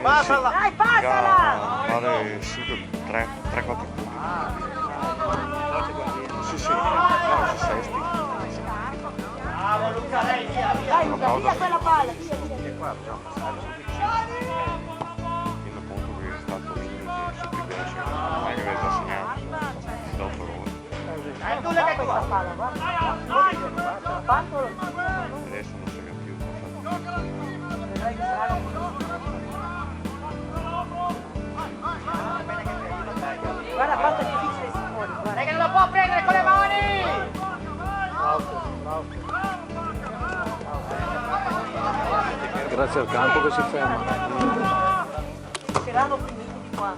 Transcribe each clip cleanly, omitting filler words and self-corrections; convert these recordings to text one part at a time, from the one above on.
Passala! Dai, passala! Fare 3-4 punti. Sì, sì, no, si sesti. Bravo Luca, lei via, via! Dai Luca, via quella palla, via, via. Tenendo conto che è stato Mini che su Pribecia non è che aveva già segnato dopo Roma. Dai, tu le questa palla, guarda. Quanto lo Adesso non segna più. vedrai che sarà. Guarda quanto è difficile Simone, guarda. Lei che non lo può prendere con le mani! Grazie al campo che si ferma. Saranno finiti di qua.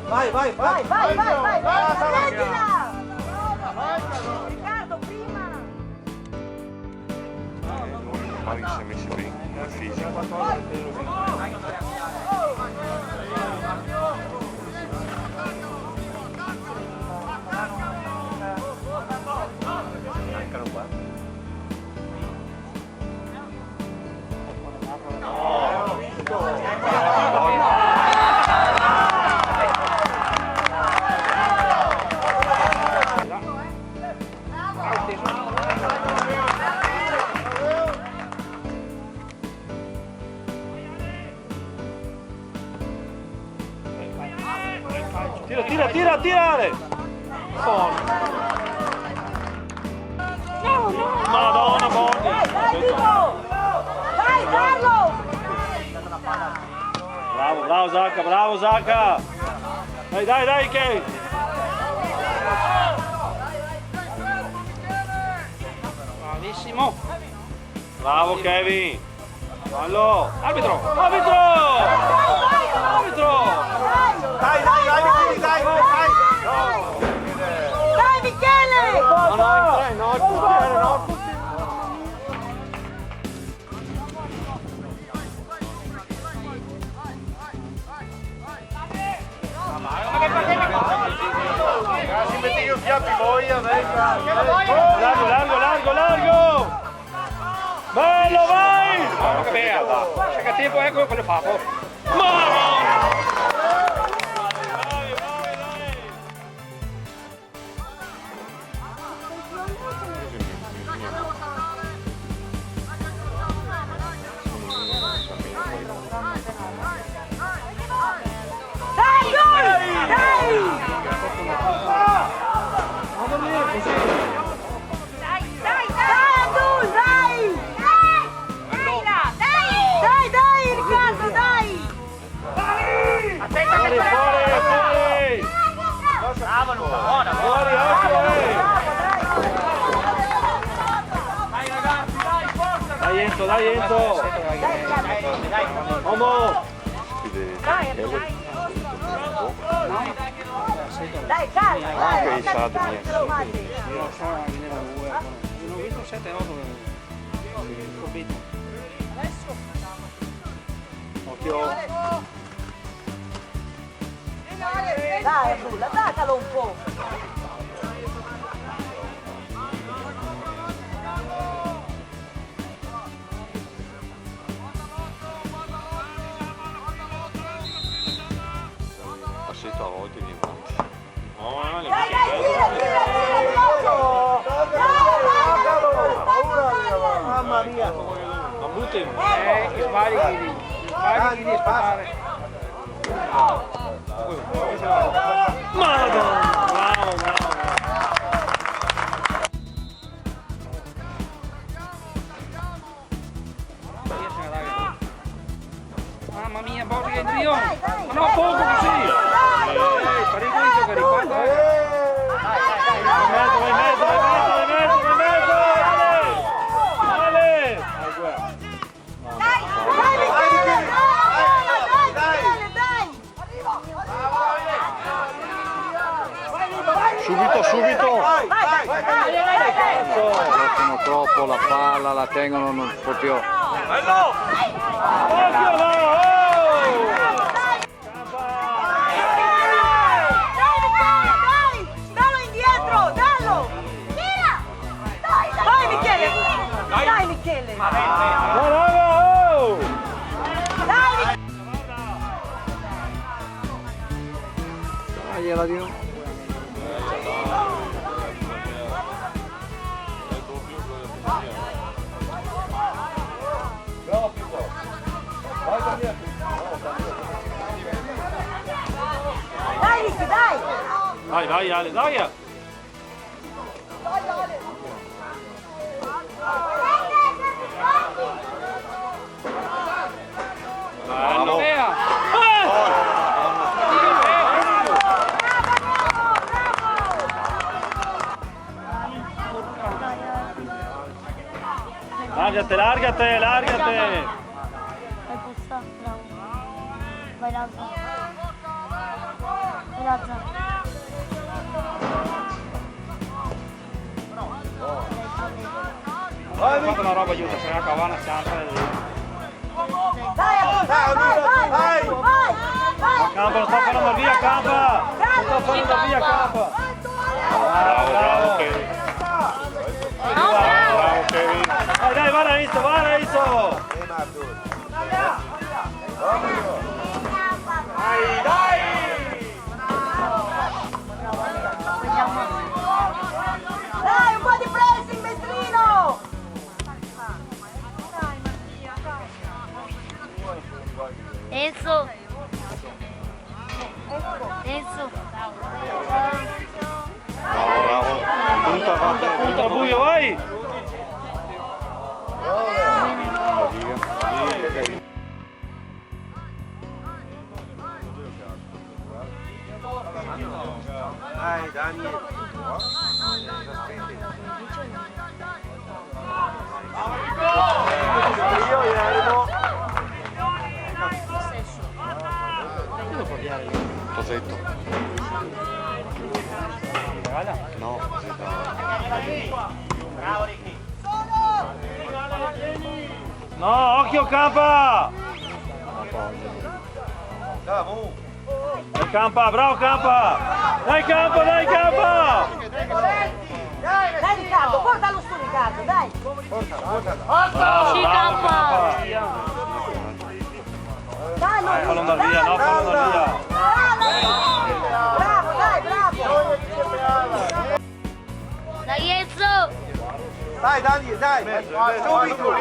Vai, vai, vai! Vai, prettila! Riccardo, prima! Il Pari si è messi bene, come fisico. Tirare! Madonna, Borghi! Dai, Timo! Vai, Carlo! Bravo Zacca! Dai, Kevin! Bravissimo! Bravo Kevin! Fallo! Arbitro! Dai, dai, dai! Dai, Michele! No, il portiere, no! Si mette io fiappi voi, venga! Largo! Bello, vai! Ma che merda! C'è che tempo è quello fatto? Dai, Abdul, dai! Dai, Riccardo, dai! Attenta che Fuori! Bravo Luca, buona! Fuori, occhio! Dai ragazzi, dai, forza! Dai Enzo! Dai, Uomo! Dai, calma, Anche dai, i salti, ce lo fate. Io ho visto 7-8 subito. Occhio! Dai, Abdul, attaccalo un po'. Passetto a volte viene avanti. Dai, tira il gioco! Dai, Mamma mia! Ma butti! Sbagli di sparare! Madonna! Bravo! Mamma mia, Borghi è Dio! Ma no, poco così! Pericoloso che ricorda! In mezzo! Ale! Subito! Bloccano troppo la palla, la tengono proprio. Bello! Occhio là! Michele! Bravo! Dai! Dai, gliela dico. Dai, Ricky, dai! Dai, dai Ale, dai! Bello, Lea! Largate, largate, largate! Vai posta, bravo. Vai Lazza. Vai Lazza. Fate una roba aiuta, se la cavana santa lì. Dai, vai, vai! Vai! Campa, non sta facendo via, Campa! Non sta facendo via, Campa! Bravo, bravo Kevin. Bravo Kevin. Dai, dai, va Raizzo, va Raizzo! Dai, un po' di pressing, Mestrino! Enzo. Enzo. Bravo, bravo. Punta, fate. Punta buio, vai! Dai, Daniel. Cosetto. No, cosetto. Bravo Ricky. No, occhio Campa! Dai Campa, bravo Campa! Dai Campa, dai Campa! Dai Riccardo, portalo su Riccardo, dai! Bravo, Sì, bravo Campa! Dai, Dai, fallo andare via, no, fallo andare via! Bravo, dai, bravo! Dai Enzo! Dai, Daniel, dai. Subito.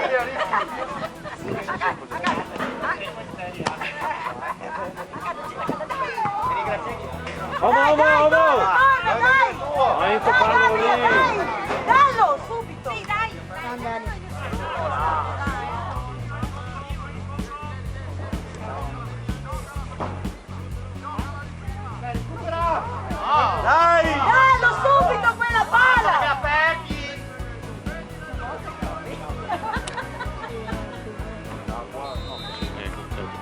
Vamos, vamos, vamos! Dai! Vai a toccarlo lì! Dai! Dallo, subito! Sì, dai! Andare. Dai! Dallo subito quella palla! Aperti.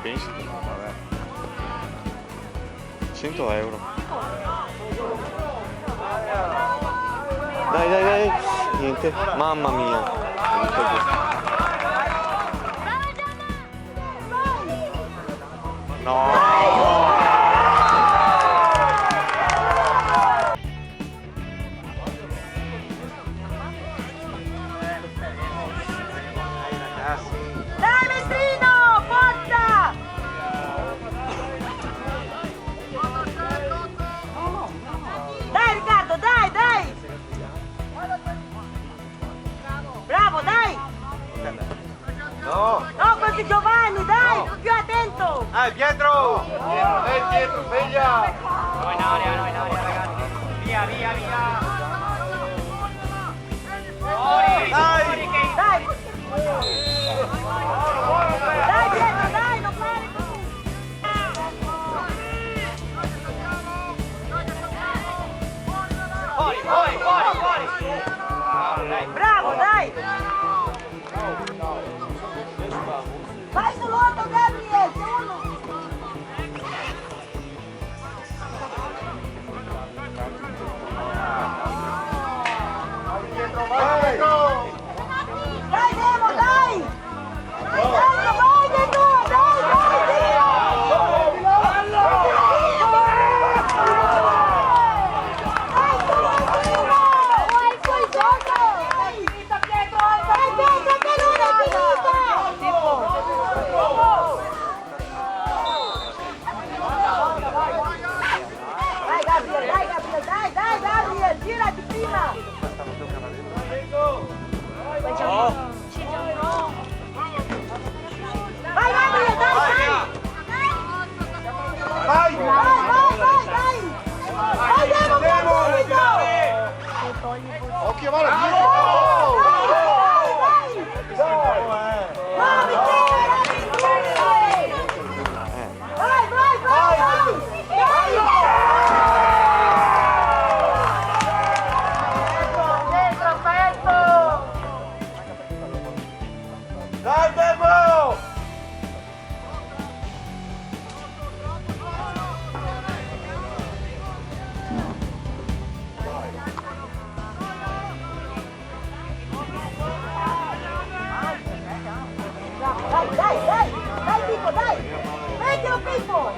Pensi? Vabbè. 100 euro. Dai, dai, dai. Niente. Mamma mia. No. Dai Mestrino, forza! Dai Riccardo, dai, dai! Bravo, dai! No. No, così Giovanni, dai! Più attento! Dai, Pietro. Dai, Pietro, sveglia. No in aria ragazzi. Via, via, via. Fuori, Dai. fuori che Dai! Dai Pietro, dai, non fare così! fuori, fuori, fuori, fuori. Bravo, dai! Vai sull'otto, Gabriele! Dai Nemo, dai! Dai, vai Nemo, dai, dai, dai! Dai, Lucia, va là. Dai, Demo! Dai Pippo, dai! Mettilo Pippo!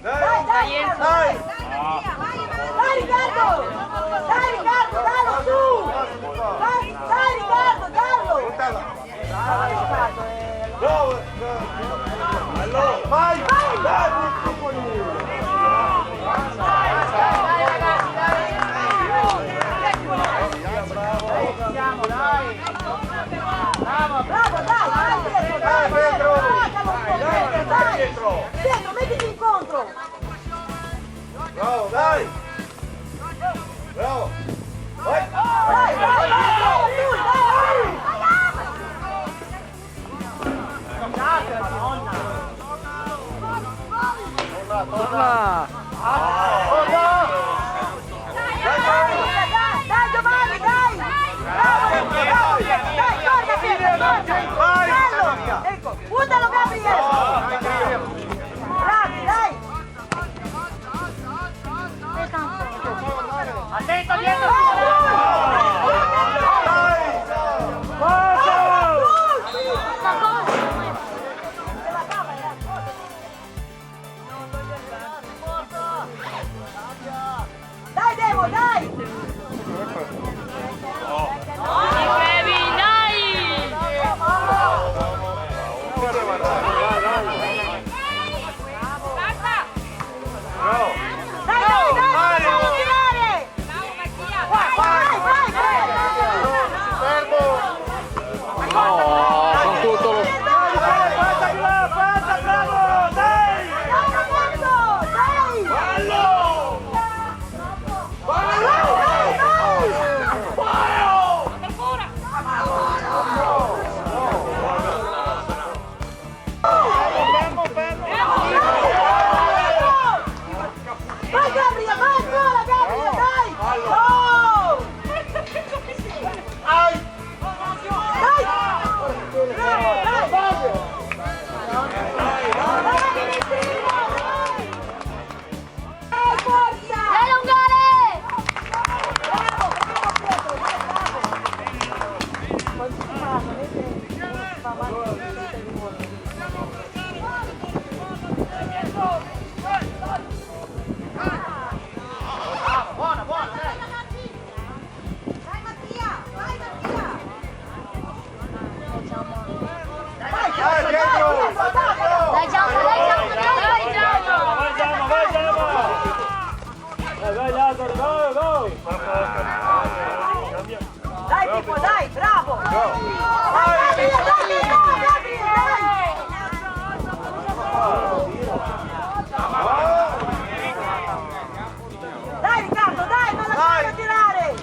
Dai Riccardo! Dai Riccardo, dallo su! Dai Riccardo, dallo! Vai! Dai! Bravo, dai Pietro! Dai Pietro! Pietro, mettiti incontro! Bravo, dai! Bravo! Vai! Dai Giovanni, dai! Dai, torna Pietro, torna! Ecco, buttalo Gabriele! Bravi, dai! Attento dietro! Dai Devo, dai! Kevin, dai! Dai, lasciamo tirare! Vai! Fermo! Con tutto lo... Passa, bravo! Dai! Dai ragazzo! Dai! Ballo! Ballo! Vai Gabriele, vai ancora Gabriele, dai! Oh! Ai! Dai! Bravo, dai! Dai, forza! Dai Lungare! Bravo, Pietro, bravo! Quando si fa, non fa male. Buona, buona, dai! Vai Mattia! Vai Mattia! Dai, Pietro! Dai Giacomo, dai Giacomo, dai Giacomo! Dai Pippo, dai, bravo! Dai Gabriele, dai! Dai Riccardo, dai, non lasciamo tirare!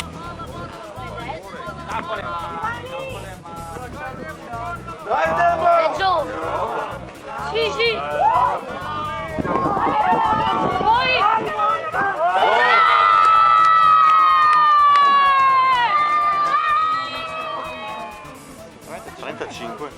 Dai, Demo! E giù! Sì, sì! Poi! 35.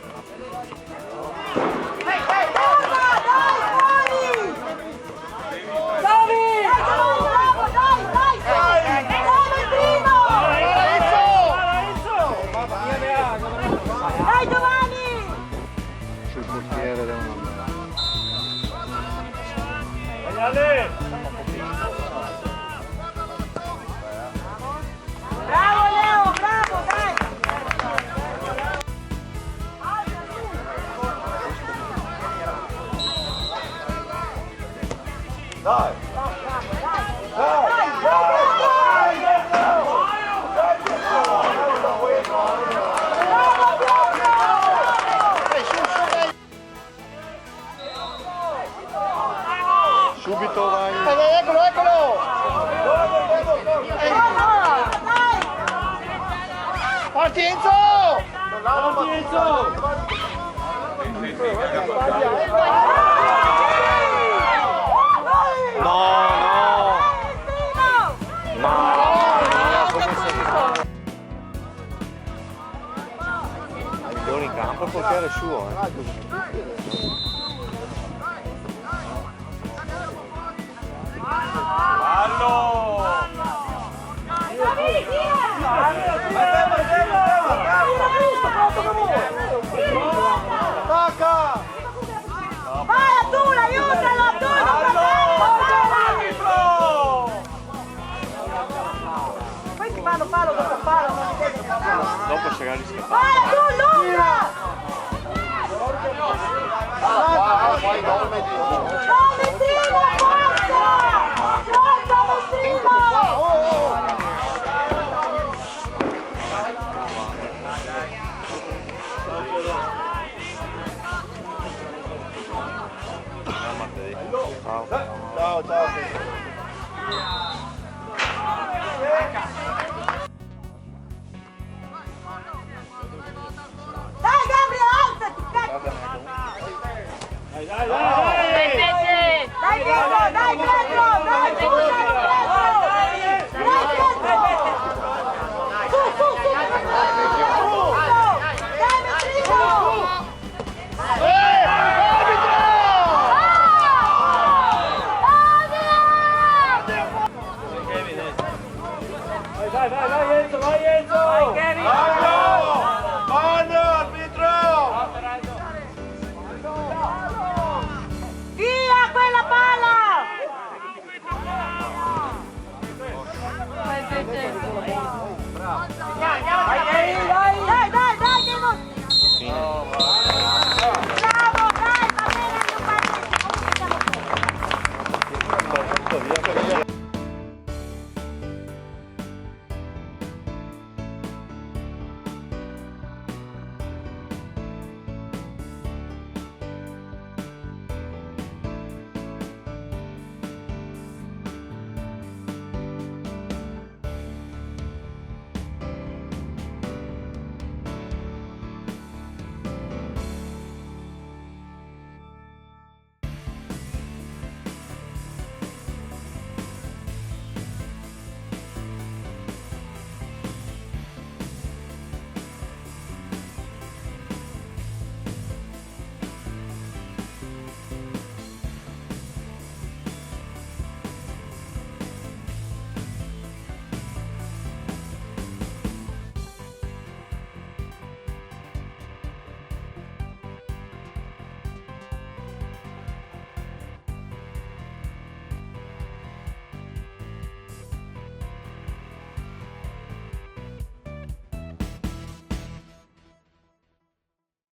Dai, Giovanni! Sul portiere da una... Bravo Leo, bravo, dai! Dai! Pronti Enzo! Pronti Enzo! Il migliore in campo il portiere è suo, Attacca! Vai Abdul, aiutalo Abdul, poi si fanno palo dopo palo, dopo sarà riscattato. vai Abdul, lunga! Ciao Mettino, forza! Forza Mettino! Mattei. Ciao. Ciao, ciao.